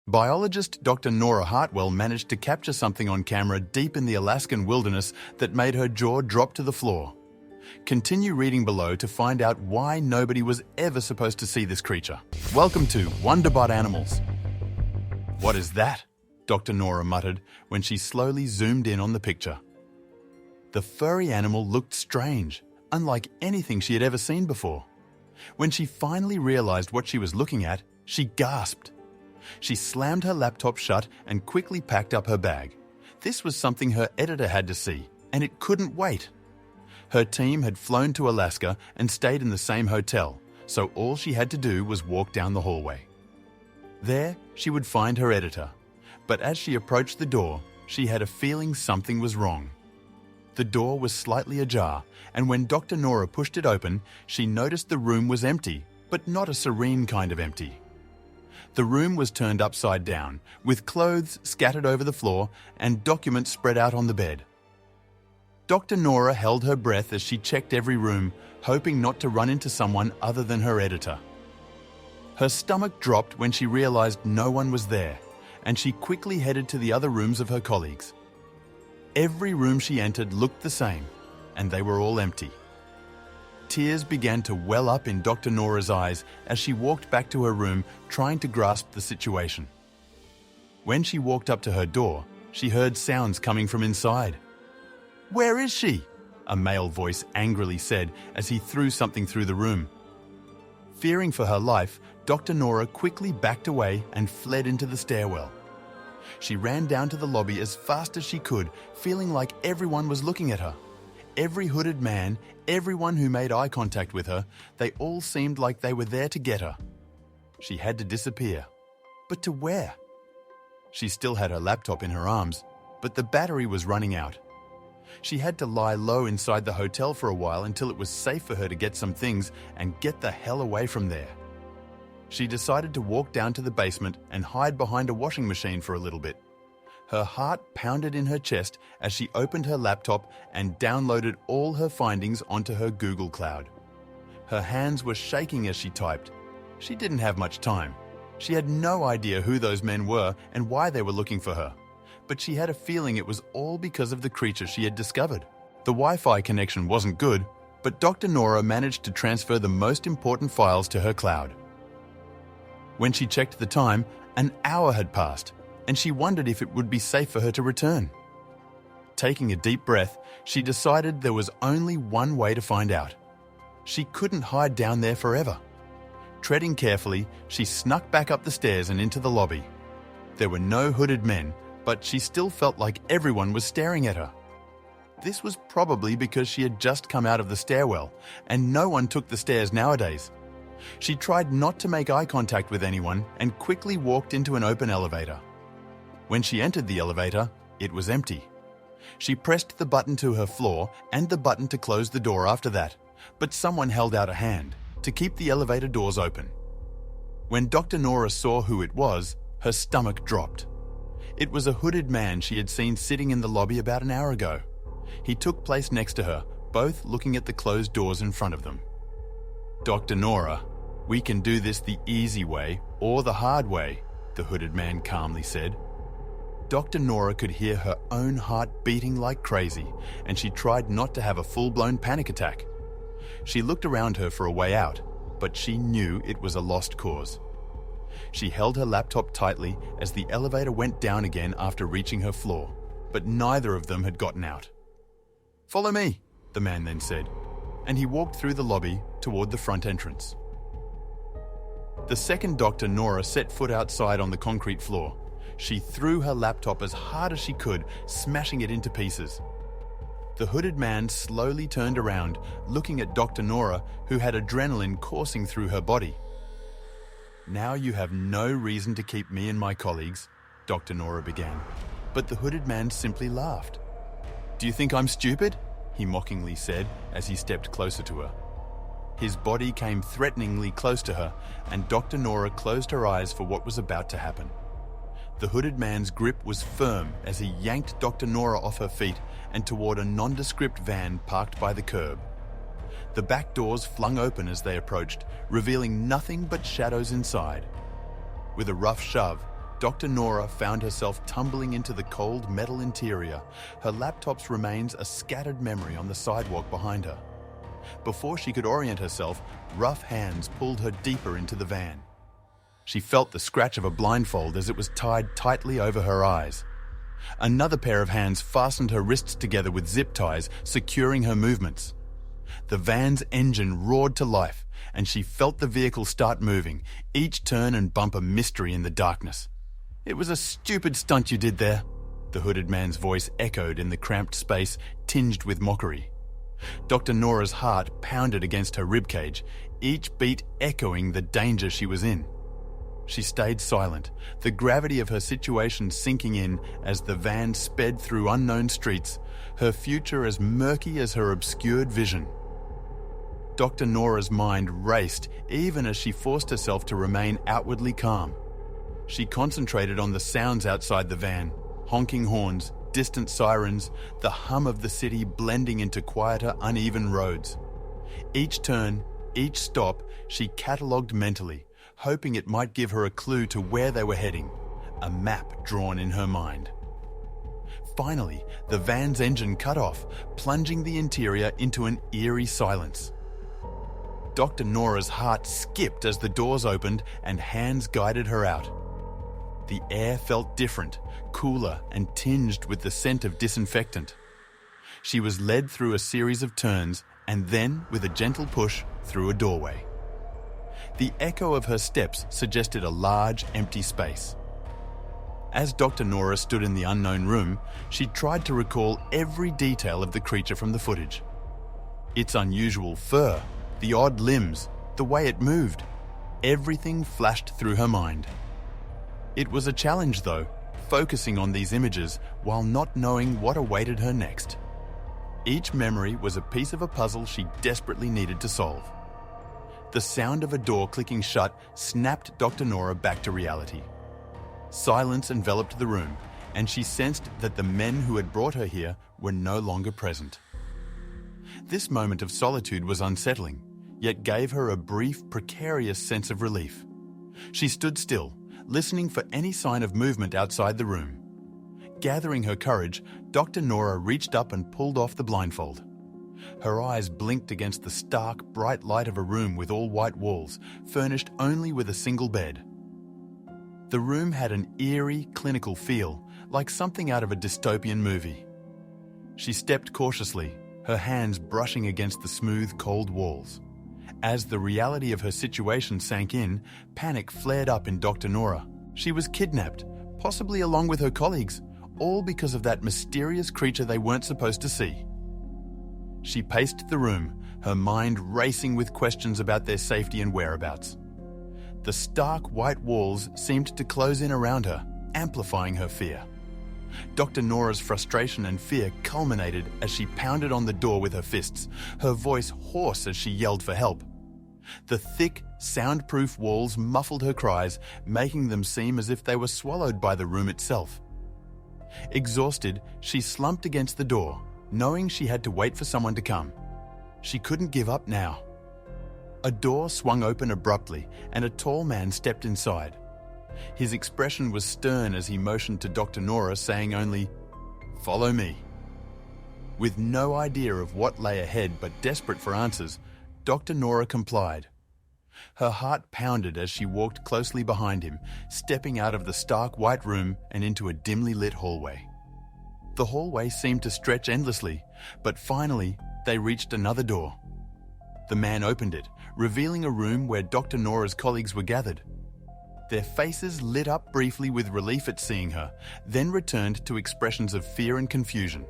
Biologist Dr. Nora Hartwell managed to capture something on camera deep in the Alaskan wilderness that made her jaw drop to the floor. Continue reading below to find out why nobody was ever supposed to see this creature. Welcome to Wonderbot Animals. What is that? Dr. Nora muttered when she slowly zoomed in on the picture. The furry animal looked strange, unlike anything she had ever seen before. When she finally realized what she was looking at, she gasped. She slammed her laptop shut and quickly packed up her bag. This was something her editor had to see, and it couldn't wait. Her team had flown to Alaska and stayed in the same hotel, so all she had to do was walk down the hallway. There, she would find her editor. But as she approached the door, she had a feeling something was wrong. The door was slightly ajar, and when Dr. Nora pushed it open, she noticed the room was empty, but not a serene kind of empty. The room was turned upside down, with clothes scattered over the floor and documents spread out on the bed. Dr. Nora held her breath as she checked every room, hoping not to run into someone other than her editor. Her stomach dropped when she realized no one was there, and she quickly headed to the other rooms of her colleagues. Every room she entered looked the same, and they were all empty. Tears began to well up in Dr. Nora's eyes as she walked back to her room, trying to grasp the situation. When she walked up to her door, she heard sounds coming from inside. "Where is she?" a male voice angrily said as he threw something through the room. Fearing for her life, Dr. Nora quickly backed away and fled into the stairwell. She ran down to the lobby as fast as she could, feeling like everyone was looking at her. Every hooded man, everyone who made eye contact with her, they all seemed like they were there to get her. She had to disappear. But to where? She still had her laptop in her arms, but the battery was running out. She had to lie low inside the hotel for a while until it was safe for her to get some things and get the hell away from there. She decided to walk down to the basement and hide behind a washing machine for a little bit. Her heart pounded in her chest as she opened her laptop and downloaded all her findings onto her Google Cloud. Her hands were shaking as she typed. She didn't have much time. She had no idea who those men were and why they were looking for her. But she had a feeling it was all because of the creature she had discovered. The Wi-Fi connection wasn't good, but Dr. Nora managed to transfer the most important files to her cloud. When she checked the time, an hour had passed, and she wondered if it would be safe for her to return. Taking a deep breath, she decided there was only one way to find out. She couldn't hide down there forever. Treading carefully, she snuck back up the stairs and into the lobby. There were no hooded men, but she still felt like everyone was staring at her. This was probably because she had just come out of the stairwell, and no one took the stairs nowadays. She tried not to make eye contact with anyone and quickly walked into an open elevator. When she entered the elevator, it was empty. She pressed the button to her floor and the button to close the door after that, but someone held out a hand to keep the elevator doors open. When Dr. Nora saw who it was, her stomach dropped. It was a hooded man she had seen sitting in the lobby about an hour ago. He took place next to her, both looking at the closed doors in front of them. "Dr. Nora, we can do this the easy way or the hard way," the hooded man calmly said. Dr. Nora could hear her own heart beating like crazy, and she tried not to have a full-blown panic attack. She looked around her for a way out, but she knew it was a lost cause. She held her laptop tightly as the elevator went down again after reaching her floor, but neither of them had gotten out. "Follow me," the man then said, and he walked through the lobby toward the front entrance. The second Dr. Nora set foot outside on the concrete floor. She threw her laptop as hard as she could, smashing it into pieces. The hooded man slowly turned around, looking at Dr. Nora, who had adrenaline coursing through her body. "Now you have no reason to keep me and my colleagues," Dr. Nora began, but the hooded man simply laughed. "Do you think I'm stupid?" he mockingly said as he stepped closer to her. His body came threateningly close to her, and Dr. Nora closed her eyes for what was about to happen. The hooded man's grip was firm as he yanked Dr. Nora off her feet and toward a nondescript van parked by the curb. The back doors flung open as they approached, revealing nothing but shadows inside. With a rough shove, Dr. Nora found herself tumbling into the cold metal interior, her laptop's remains a scattered memory on the sidewalk behind her. Before she could orient herself, rough hands pulled her deeper into the van. She felt the scratch of a blindfold as it was tied tightly over her eyes. Another pair of hands fastened her wrists together with zip ties, securing her movements. The van's engine roared to life, and she felt the vehicle start moving, each turn and bump a mystery in the darkness. "It was a stupid stunt you did there," the hooded man's voice echoed in the cramped space, tinged with mockery. Dr. Nora's heart pounded against her ribcage, each beat echoing the danger she was in. She stayed silent, the gravity of her situation sinking in as the van sped through unknown streets, her future as murky as her obscured vision. Dr. Nora's mind raced even as she forced herself to remain outwardly calm. She concentrated on the sounds outside the van, honking horns, distant sirens, the hum of the city blending into quieter, uneven roads. Each turn, each stop, she catalogued mentally, hoping it might give her a clue to where they were heading, a map drawn in her mind. Finally, the van's engine cut off, plunging the interior into an eerie silence. Dr. Nora's heart skipped as the doors opened and hands guided her out. The air felt different, cooler and tinged with the scent of disinfectant. She was led through a series of turns and then, with a gentle push, through a doorway. The echo of her steps suggested a large, empty space. As Dr. Nora stood in the unknown room, she tried to recall every detail of the creature from the footage. Its unusual fur, the odd limbs, the way it moved. Everything flashed through her mind. It was a challenge, though, focusing on these images while not knowing what awaited her next. Each memory was a piece of a puzzle she desperately needed to solve. The sound of a door clicking shut snapped Dr. Nora back to reality. Silence enveloped the room, and she sensed that the men who had brought her here were no longer present. This moment of solitude was unsettling, yet gave her a brief, precarious sense of relief. She stood still, listening for any sign of movement outside the room. Gathering her courage, Dr. Nora reached up and pulled off the blindfold. Her eyes blinked against the stark, bright light of a room with all white walls, furnished only with a single bed. The room had an eerie, clinical feel, like something out of a dystopian movie. She stepped cautiously, her hands brushing against the smooth, cold walls. As the reality of her situation sank in, panic flared up in Dr. Nora. She was kidnapped, possibly along with her colleagues, all because of that mysterious creature they weren't supposed to see. She paced the room, her mind racing with questions about their safety and whereabouts. The stark white walls seemed to close in around her, amplifying her fear. Dr. Nora's frustration and fear culminated as she pounded on the door with her fists, her voice hoarse as she yelled for help. The thick, soundproof walls muffled her cries, making them seem as if they were swallowed by the room itself. Exhausted, she slumped against the door, knowing she had to wait for someone to come. She couldn't give up now. A door swung open abruptly, and a tall man stepped inside. His expression was stern as he motioned to Dr. Nora, saying only, "Follow me." With no idea of what lay ahead but desperate for answers, Dr. Nora complied. Her heart pounded as she walked closely behind him, stepping out of the stark white room and into a dimly lit hallway. The hallway seemed to stretch endlessly, but finally they reached another door. The man opened it, revealing a room where Dr. Nora's colleagues were gathered. Their faces lit up briefly with relief at seeing her, then returned to expressions of fear and confusion.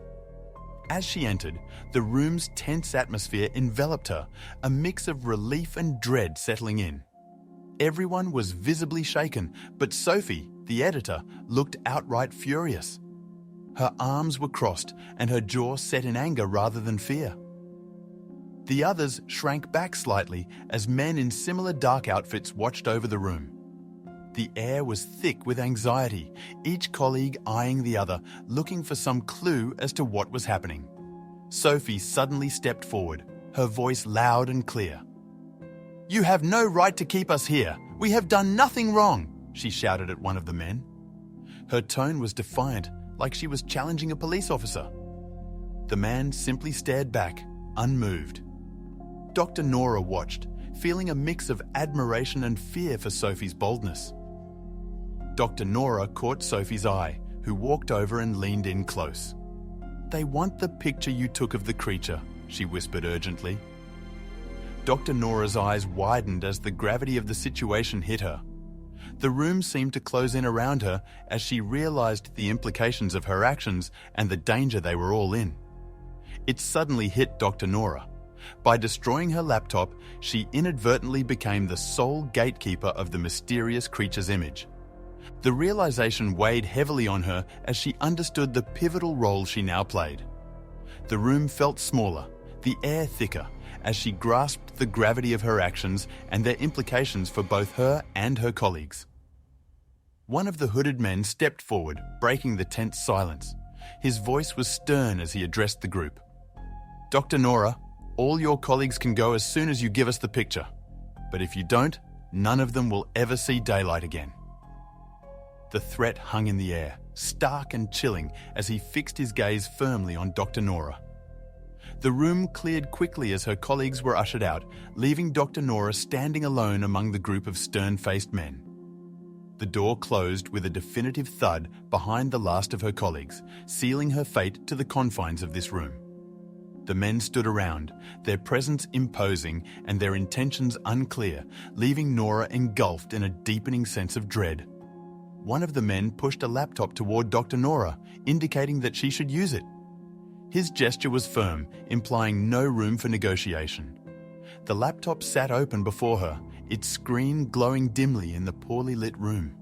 As she entered, the room's tense atmosphere enveloped her, a mix of relief and dread settling in. Everyone was visibly shaken, but Sophie, the editor, looked outright furious. Her arms were crossed and her jaw set in anger rather than fear. The others shrank back slightly as men in similar dark outfits watched over the room. The air was thick with anxiety, each colleague eyeing the other, looking for some clue as to what was happening. Sophie suddenly stepped forward, her voice loud and clear. "You have no right to keep us here. We have done nothing wrong," she shouted at one of the men. Her tone was defiant, like she was challenging a police officer. The man simply stared back, unmoved. Dr. Nora watched, feeling a mix of admiration and fear for Sophie's boldness. Dr. Nora caught Sophie's eye, who walked over and leaned in close. "They want the picture you took of the creature," she whispered urgently. Dr. Nora's eyes widened as the gravity of the situation hit her. The room seemed to close in around her as she realized the implications of her actions and the danger they were all in. It suddenly hit Dr. Nora. By destroying her laptop, she inadvertently became the sole gatekeeper of the mysterious creature's image. The realization weighed heavily on her as she understood the pivotal role she now played. The room felt smaller, the air thicker, as she grasped the gravity of her actions and their implications for both her and her colleagues. One of the hooded men stepped forward, breaking the tense silence. His voice was stern as he addressed the group. "Dr. Nora, all your colleagues can go as soon as you give us the picture. But if you don't, none of them will ever see daylight again." The threat hung in the air, stark and chilling, as he fixed his gaze firmly on Dr. Nora. The room cleared quickly as her colleagues were ushered out, leaving Dr. Nora standing alone among the group of stern-faced men. The door closed with a definitive thud behind the last of her colleagues, sealing her fate to the confines of this room. The men stood around, their presence imposing and their intentions unclear, leaving Nora engulfed in a deepening sense of dread. One of the men pushed a laptop toward Dr. Nora, indicating that she should use it. His gesture was firm, implying no room for negotiation. The laptop sat open before her, its screen glowing dimly in the poorly lit room.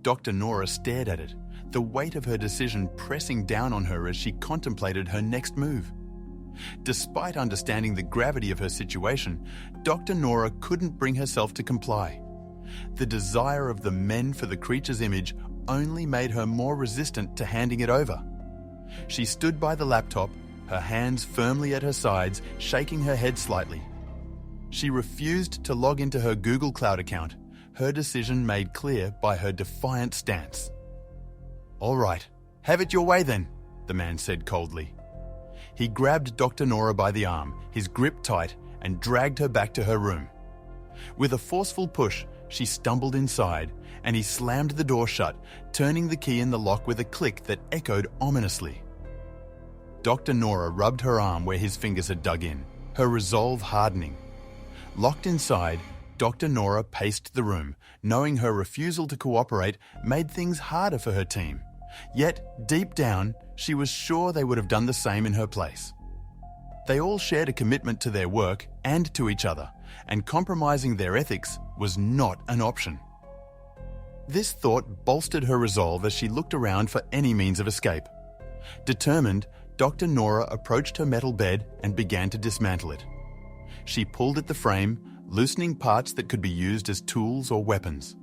Dr. Nora stared at it, the weight of her decision pressing down on her as she contemplated her next move. Despite understanding the gravity of her situation, Dr. Nora couldn't bring herself to comply. The desire of the men for the creature's image only made her more resistant to handing it over. She stood by the laptop, her hands firmly at her sides, shaking her head slightly. She refused to log into her Google Cloud account, her decision made clear by her defiant stance. "All right, have it your way then," the man said coldly. He grabbed Dr. Nora by the arm, his grip tight, and dragged her back to her room. With a forceful push, she stumbled inside, and he slammed the door shut, turning the key in the lock with a click that echoed ominously. Dr. Nora rubbed her arm where his fingers had dug in, her resolve hardening. Locked inside, Dr. Nora paced the room, knowing her refusal to cooperate made things harder for her team. Yet, deep down, she was sure they would have done the same in her place. They all shared a commitment to their work and to each other, and compromising their ethics was not an option. This thought bolstered her resolve as she looked around for any means of escape. Determined, Dr. Nora approached her metal bed and began to dismantle it. She pulled at the frame, loosening parts that could be used as tools or weapons.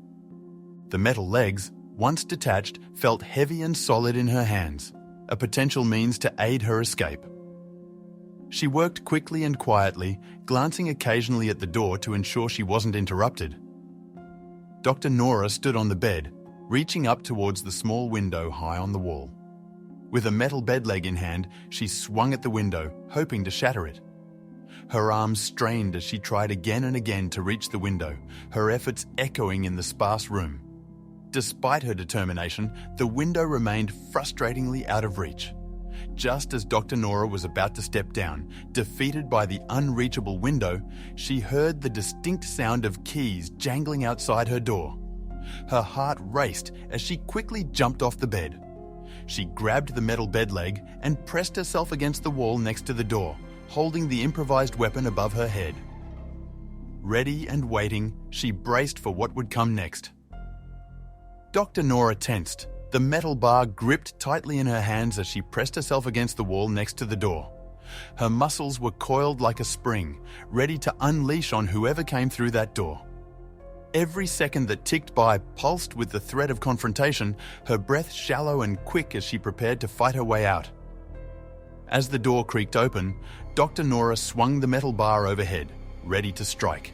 The metal legs, once detached, felt heavy and solid in her hands, a potential means to aid her escape. She worked quickly and quietly, glancing occasionally at the door to ensure she wasn't interrupted. Dr. Nora stood on the bed, reaching up towards the small window high on the wall. With a metal bed leg in hand, she swung at the window, hoping to shatter it. Her arms strained as she tried again and again to reach the window, her efforts echoing in the sparse room. Despite her determination, the window remained frustratingly out of reach. Just as Dr. Nora was about to step down, defeated by the unreachable window, she heard the distinct sound of keys jangling outside her door. Her heart raced as she quickly jumped off the bed. She grabbed the metal bed leg and pressed herself against the wall next to the door, holding the improvised weapon above her head. Ready and waiting, she braced for what would come next. Dr. Nora tensed, the metal bar gripped tightly in her hands as she pressed herself against the wall next to the door. Her muscles were coiled like a spring, ready to unleash on whoever came through that door. Every second that ticked by pulsed with the threat of confrontation, her breath shallow and quick as she prepared to fight her way out. As the door creaked open, Dr. Nora swung the metal bar overhead, ready to strike.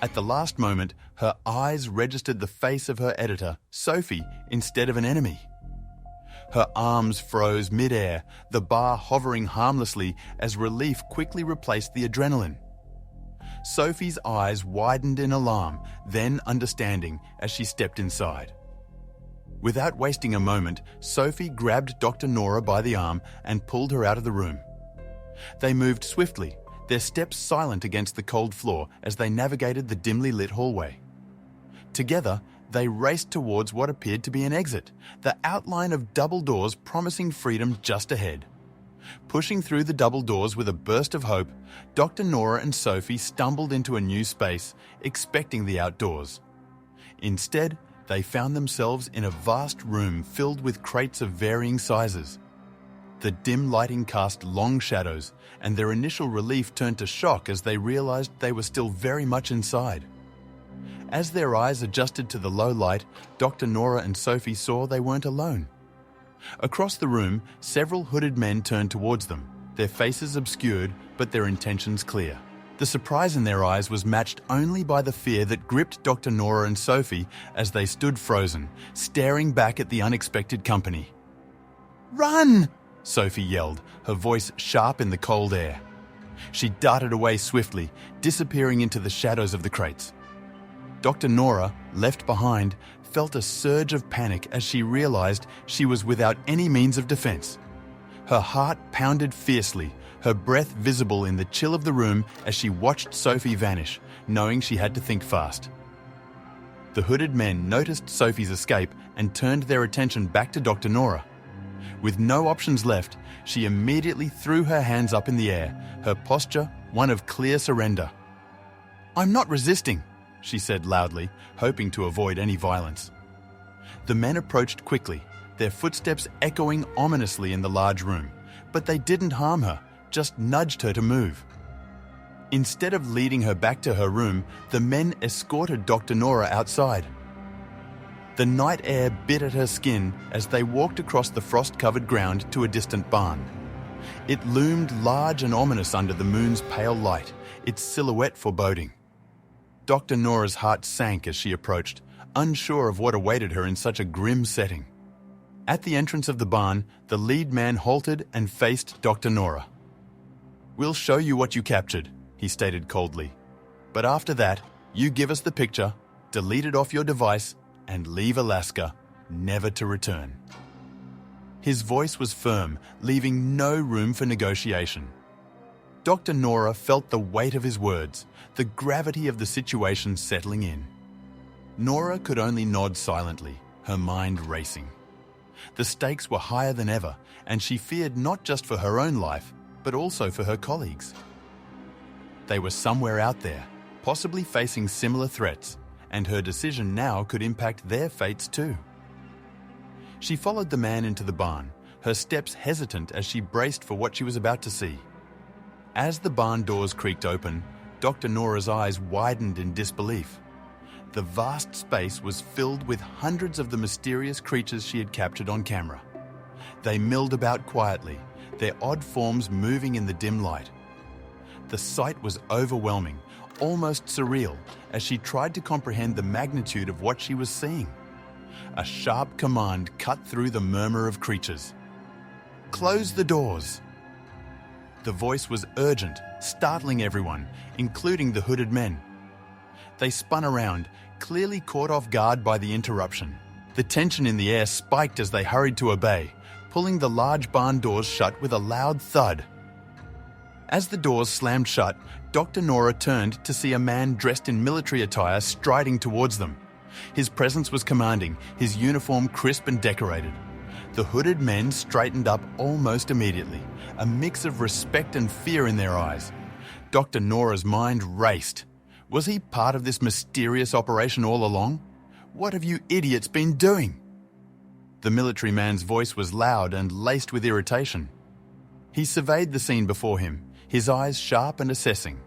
At the last moment, Her eyes registered the face of her editor, Sophie, instead of an enemy. Her arms froze mid-air, the bar hovering harmlessly as relief quickly replaced the adrenaline. Sophie's eyes widened in alarm, then understanding as she stepped inside. Without wasting a moment, Sophie grabbed Dr. Nora by the arm and pulled her out of the room. They moved swiftly, their steps silent against the cold floor as they navigated the dimly lit hallway. Together, they raced towards what appeared to be an exit, the outline of double doors promising freedom just ahead. Pushing through the double doors with a burst of hope, Dr. Nora and Sophie stumbled into a new space, expecting the outdoors. Instead, they found themselves in a vast room filled with crates of varying sizes. The dim lighting cast long shadows, and their initial relief turned to shock as they realized they were still very much inside. As their eyes adjusted to the low light, Dr. Nora and Sophie saw they weren't alone. Across the room, several hooded men turned towards them, their faces obscured but their intentions clear. The surprise in their eyes was matched only by the fear that gripped Dr. Nora and Sophie as they stood frozen, staring back at the unexpected company. "Run!" Sophie yelled, her voice sharp in the cold air. She darted away swiftly, disappearing into the shadows of the crates. Dr. Nora, left behind, felt a surge of panic as she realized she was without any means of defense. Her heart pounded fiercely, her breath visible in the chill of the room as she watched Sophie vanish, knowing she had to think fast. The hooded men noticed Sophie's escape and turned their attention back to Dr. Nora. With no options left, she immediately threw her hands up in the air, her posture one of clear surrender. "I'm not resisting," she said loudly, hoping to avoid any violence. The men approached quickly, their footsteps echoing ominously in the large room, but they didn't harm her, just nudged her to move. Instead of leading her back to her room, the men escorted Dr. Nora outside. The night air bit at her skin as they walked across the frost-covered ground to a distant barn. It loomed large and ominous under the moon's pale light, its silhouette foreboding. Dr. Nora's heart sank as she approached, unsure of what awaited her in such a grim setting. At the entrance of the barn, the lead man halted and faced Dr. Nora. "We'll show you what you captured," he stated coldly. "But after that, you give us the picture, delete it off your device, and leave Alaska, never to return." His voice was firm, leaving no room for negotiation. Dr. Nora felt the weight of his words, the gravity of the situation settling in. Nora could only nod silently, her mind racing. The stakes were higher than ever, and she feared not just for her own life, but also for her colleagues. They were somewhere out there, possibly facing similar threats, and her decision now could impact their fates too. She followed the man into the barn, her steps hesitant as she braced for what she was about to see. As the barn doors creaked open, Dr. Nora's eyes widened in disbelief. The vast space was filled with hundreds of the mysterious creatures she had captured on camera. They milled about quietly, their odd forms moving in the dim light. The sight was overwhelming, almost surreal, as she tried to comprehend the magnitude of what she was seeing. A sharp command cut through the murmur of creatures. "Close the doors!" The voice was urgent, startling everyone, including the hooded men. They spun around, clearly caught off guard by the interruption. The tension in the air spiked as they hurried to obey, pulling the large barn doors shut with a loud thud. As the doors slammed shut, Dr. Nora turned to see a man dressed in military attire striding towards them. His presence was commanding, his uniform crisp and decorated. The hooded men straightened up almost immediately, a mix of respect and fear in their eyes. Dr. Nora's mind raced. Was he part of this mysterious operation all along? What have you idiots been doing? The military man's voice was loud and laced with irritation. He surveyed the scene before him, his eyes sharp and assessing.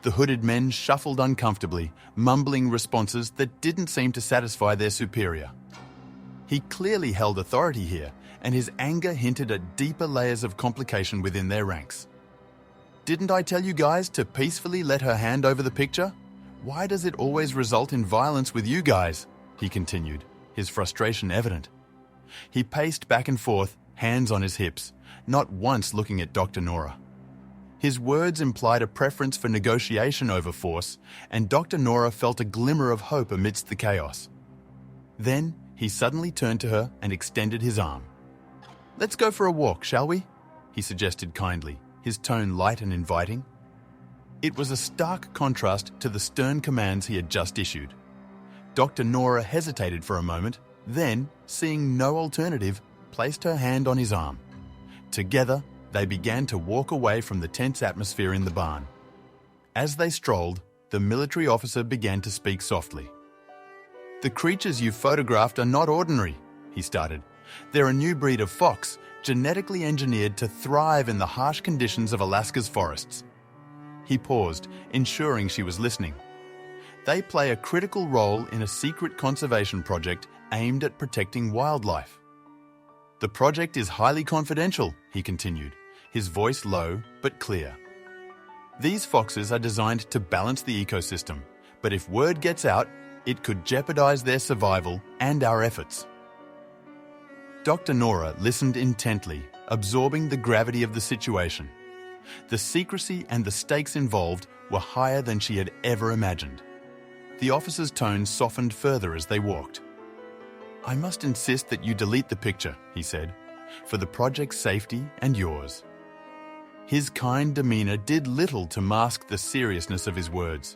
The hooded men shuffled uncomfortably, mumbling responses that didn't seem to satisfy their superior. He clearly held authority here, and his anger hinted at deeper layers of complication within their ranks. "Didn't I tell you guys to peacefully let her hand over the picture? Why does it always result in violence with you guys? He continued, his frustration evident. He paced back and forth, hands on his hips, not once looking at Dr. Nora. His words implied a preference for negotiation over force, and Dr. Nora felt a glimmer of hope amidst the chaos. Then he suddenly turned to her and extended his arm. "Let's go for a walk, shall we?" he suggested kindly, his tone light and inviting. It was a stark contrast to the stern commands he had just issued. Dr. Nora hesitated for a moment, then, seeing no alternative, placed her hand on his arm. Together, they began to walk away from the tense atmosphere in the barn. As they strolled, the military officer began to speak softly. "The creatures you photographed are not ordinary," he started. "They're a new breed of fox, genetically engineered to thrive in the harsh conditions of Alaska's forests." He paused, ensuring she was listening. "They play a critical role in a secret conservation project aimed at protecting wildlife." "The project is highly confidential," he continued, his voice low but clear. "These foxes are designed to balance the ecosystem, but if word gets out, it could jeopardize their survival and our efforts." Dr. Nora listened intently, absorbing the gravity of the situation. The secrecy and the stakes involved were higher than she had ever imagined. The officer's tone softened further as they walked. "I must insist that you delete the picture," he said, "for the project's safety and yours." His kind demeanor did little to mask the seriousness of his words.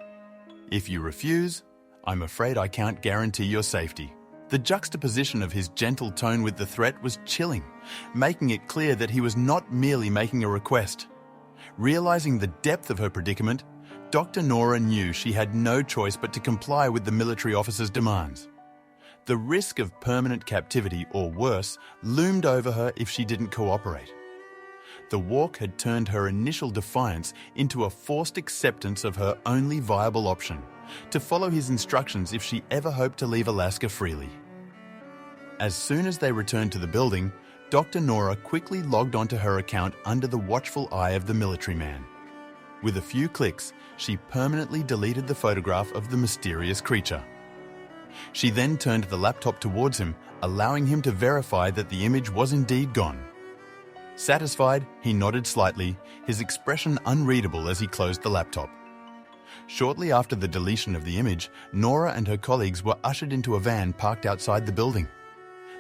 "If you refuse, I'm afraid I can't guarantee your safety." The juxtaposition of his gentle tone with the threat was chilling, making it clear that he was not merely making a request. Realizing the depth of her predicament, Dr. Nora knew she had no choice but to comply with the military officer's demands. The risk of permanent captivity or worse loomed over her if she didn't cooperate. The walk had turned her initial defiance into a forced acceptance of her only viable option, to follow his instructions if she ever hoped to leave Alaska freely. As soon as they returned to the building, Dr. Nora quickly logged onto her account under the watchful eye of the military man. With a few clicks, she permanently deleted the photograph of the mysterious creature. She then turned the laptop towards him, allowing him to verify that the image was indeed gone. Satisfied, he nodded slightly, his expression unreadable as he closed the laptop. Shortly after the deletion of the image, Nora and her colleagues were ushered into a van parked outside the building.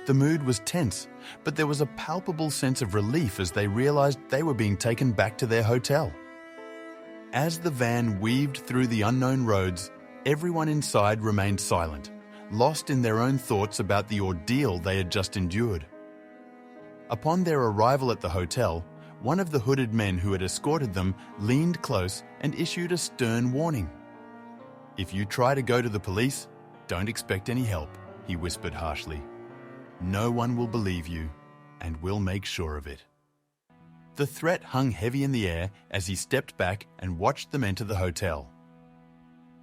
The mood was tense, but there was a palpable sense of relief as they realized they were being taken back to their hotel. As the van weaved through the unknown roads, everyone inside remained silent, lost in their own thoughts about the ordeal they had just endured. Upon their arrival at the hotel, one of the hooded men who had escorted them leaned close and issued a stern warning. "If you try to go to the police, don't expect any help," he whispered harshly. "No one will believe you, and we'll make sure of it." The threat hung heavy in the air as he stepped back and watched them enter the hotel.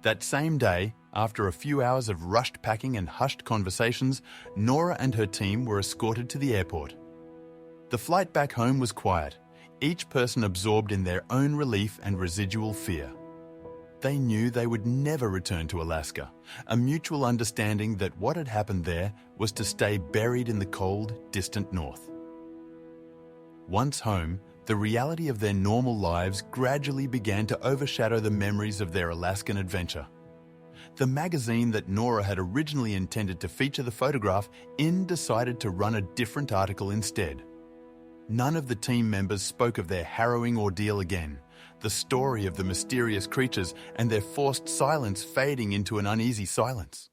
That same day, after a few hours of rushed packing and hushed conversations, Nora and her team were escorted to the airport. The flight back home was quiet, each person absorbed in their own relief and residual fear. They knew they would never return to Alaska, a mutual understanding that what had happened there was to stay buried in the cold, distant north. Once home, the reality of their normal lives gradually began to overshadow the memories of their Alaskan adventure. The magazine that Nora had originally intended to feature the photograph decided to run a different article instead. None of the team members spoke of their harrowing ordeal again, the story of the mysterious creatures and their forced silence fading into an uneasy silence.